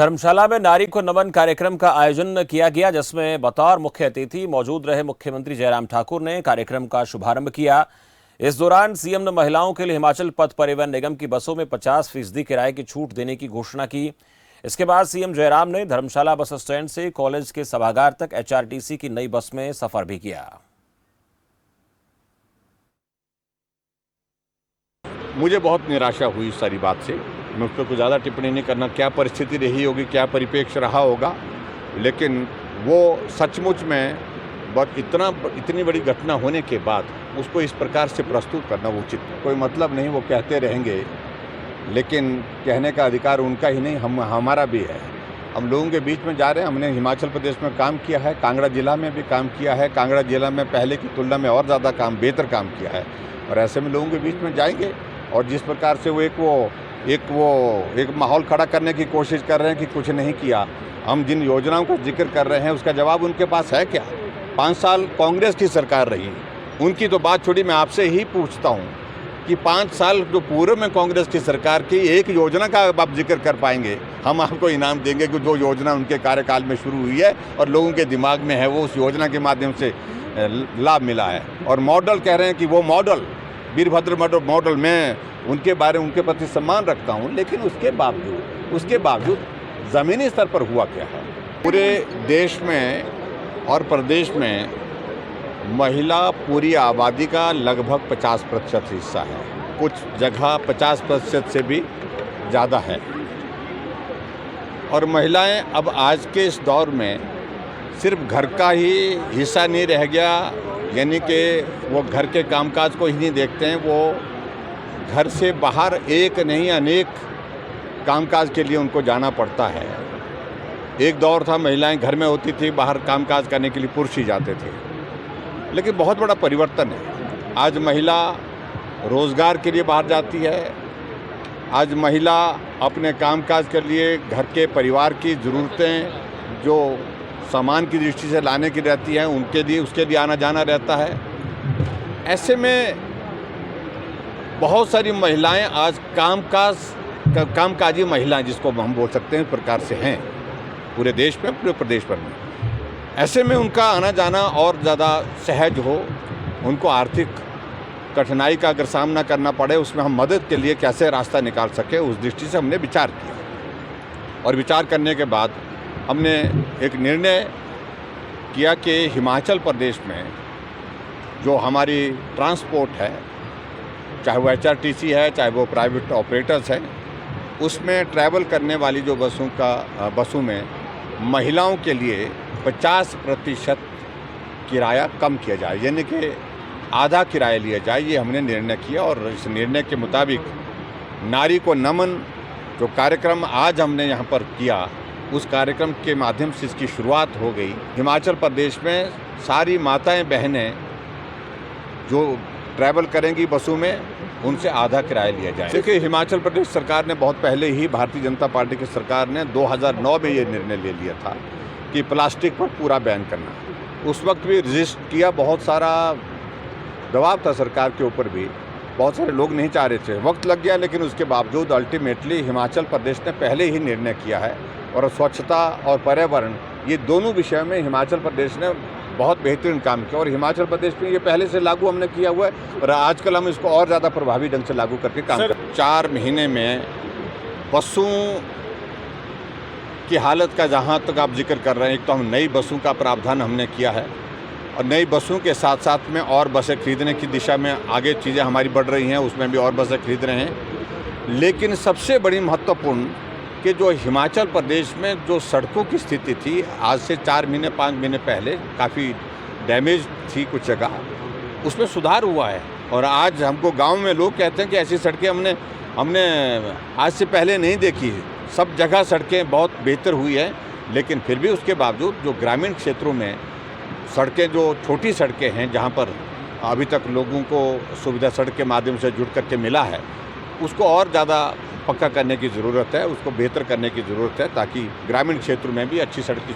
धर्मशाला में नारी को नमन कार्यक्रम का आयोजन किया गया, जिसमें बतौर मुख्य अतिथि मौजूद रहे मुख्यमंत्री जयराम ठाकुर ने कार्यक्रम का शुभारंभ किया। इस दौरान सीएम ने महिलाओं के लिए हिमाचल पथ परिवहन निगम की बसों में 50% किराए की छूट देने की घोषणा की। इसके बाद सीएम जयराम ने धर्मशाला बस स्टैंड से कॉलेज के सभागार तक एचआरटीसी की नई बस में सफर भी किया। मुझे बहुत निराशा हुई इस सारी बात से। मैं उस पर कुछ ज़्यादा टिप्पणी नहीं करना, क्या परिस्थिति रही होगी, क्या परिप्रेक्ष्य रहा होगा, लेकिन वो सचमुच में इतनी बड़ी घटना होने के बाद उसको इस प्रकार से प्रस्तुत करना उचित कोई मतलब नहीं। वो कहते रहेंगे, लेकिन कहने का अधिकार उनका ही नहीं, हमारा भी है। हम लोगों के बीच में जा रहे हैं। हमने हिमाचल प्रदेश में काम किया है, कांगड़ा जिला में भी काम किया है। कांगड़ा जिला में पहले की तुलना में और ज़्यादा बेहतर काम किया है, और ऐसे में लोगों के बीच में जाएंगे और जिस प्रकार से वो एक माहौल खड़ा करने की कोशिश कर रहे हैं कि कुछ नहीं किया। हम जिन योजनाओं का जिक्र कर रहे हैं उसका जवाब उनके पास है क्या? 5 साल कांग्रेस की सरकार रही, उनकी तो बात छोड़ी। मैं आपसे ही पूछता हूं कि 5 साल जो पूर्व में कांग्रेस की सरकार की एक योजना का आप जिक्र कर पाएंगे? हम आपको इनाम देंगे कि जो योजना उनके कार्यकाल में शुरू हुई है और लोगों के दिमाग में है, वो उस योजना के माध्यम से लाभ मिला है। और मॉडल कह रहे हैं कि वो मॉडल वीरभद्र मॉडल में उनके प्रति सम्मान रखता हूं, लेकिन उसके बावजूद ज़मीनी स्तर पर हुआ क्या है? पूरे देश में और प्रदेश में महिला पूरी आबादी का लगभग 50% हिस्सा है, कुछ जगह 50% से भी ज़्यादा है। और महिलाएं अब आज के इस दौर में सिर्फ घर का ही हिस्सा नहीं रह गया, यानी कि वो घर के कामकाज को ही नहीं देखते हैं। वो घर से बाहर एक नहीं अनेक कामकाज के लिए उनको जाना पड़ता है। एक दौर था महिलाएं घर में होती थी, बाहर कामकाज करने के लिए पुरुष ही जाते थे, लेकिन बहुत बड़ा परिवर्तन है। आज महिला रोज़गार के लिए बाहर जाती है। आज महिला अपने कामकाज के लिए घर के परिवार की ज़रूरतें जो सामान की दृष्टि से लाने की रहती हैं, उसके लिए आना जाना रहता है। ऐसे में बहुत सारी महिलाएं आज कामकाजी महिलाएं, जिसको हम बोल सकते हैं, इस प्रकार से हैं पूरे देश में, पूरे प्रदेश भर में। ऐसे में उनका आना जाना और ज़्यादा सहज हो, उनको आर्थिक कठिनाई का अगर सामना करना पड़े, उसमें हम मदद के लिए कैसे रास्ता निकाल सके, उस दृष्टि से हमने विचार किया। और विचार करने के बाद हमने एक निर्णय किया कि हिमाचल प्रदेश में जो हमारी ट्रांसपोर्ट है, चाहे वो एचआरटीसी है, चाहे वो प्राइवेट ऑपरेटर्स हैं, उसमें ट्रैवल करने वाली जो बसों में महिलाओं के लिए 50% किराया कम किया जाए, यानी कि आधा किराया लिया जाए। ये हमने निर्णय किया, और इस निर्णय के मुताबिक नारी को नमन जो कार्यक्रम आज हमने यहाँ पर किया, उस कार्यक्रम के माध्यम से इसकी शुरुआत हो गई। हिमाचल प्रदेश में सारी माताएं बहनें जो ट्रैवल करेंगी बसों में, उनसे आधा किराया लिया जाए। देखिए, हिमाचल प्रदेश सरकार ने बहुत पहले ही, भारतीय जनता पार्टी की सरकार ने 2009 में ये निर्णय ले लिया था कि प्लास्टिक पर पूरा बैन करना। उस वक्त भी रजिस्ट किया, बहुत सारा दबाव था सरकार के ऊपर भी, बहुत सारे लोग नहीं चाह रहे थे, वक्त लग गया, लेकिन उसके बावजूद अल्टीमेटली हिमाचल प्रदेश ने पहले ही निर्णय किया है। और स्वच्छता और पर्यावरण, ये दोनों विषयों में हिमाचल प्रदेश ने बहुत बेहतरीन काम किया, और हिमाचल प्रदेश में ये पहले से लागू हमने किया हुआ है, और आजकल हम इसको और ज़्यादा प्रभावी ढंग से लागू करके काम कर। 4 महीने में बसों की हालत का जहाँ तक आप जिक्र कर रहे हैं, एक तो हम नई बसों का प्रावधान हमने किया है, और नई बसों के साथ साथ में और बसें खरीदने की दिशा में आगे चीज़ें हमारी बढ़ रही हैं, उसमें भी और बसें खरीद रहे हैं। लेकिन सबसे बड़ी महत्वपूर्ण कि जो हिमाचल प्रदेश में जो सड़कों की स्थिति थी, आज से 4 महीने 5 महीने पहले काफ़ी डैमेज थी कुछ जगह, उसमें सुधार हुआ है। और आज हमको गांव में लोग कहते हैं कि ऐसी सड़कें हमने आज से पहले नहीं देखी। सब जगह सड़कें बहुत बेहतर हुई है, लेकिन फिर भी उसके बावजूद जो ग्रामीण क्षेत्रों में सड़कें, जो छोटी सड़कें हैं, जहाँ पर अभी तक लोगों को सुविधा सड़क के माध्यम से जुड़ करके मिला है, उसको और ज़्यादा पक्का करने की ज़रूरत है, उसको बेहतर करने की ज़रूरत है, ताकि ग्रामीण क्षेत्र में भी अच्छी सड़क की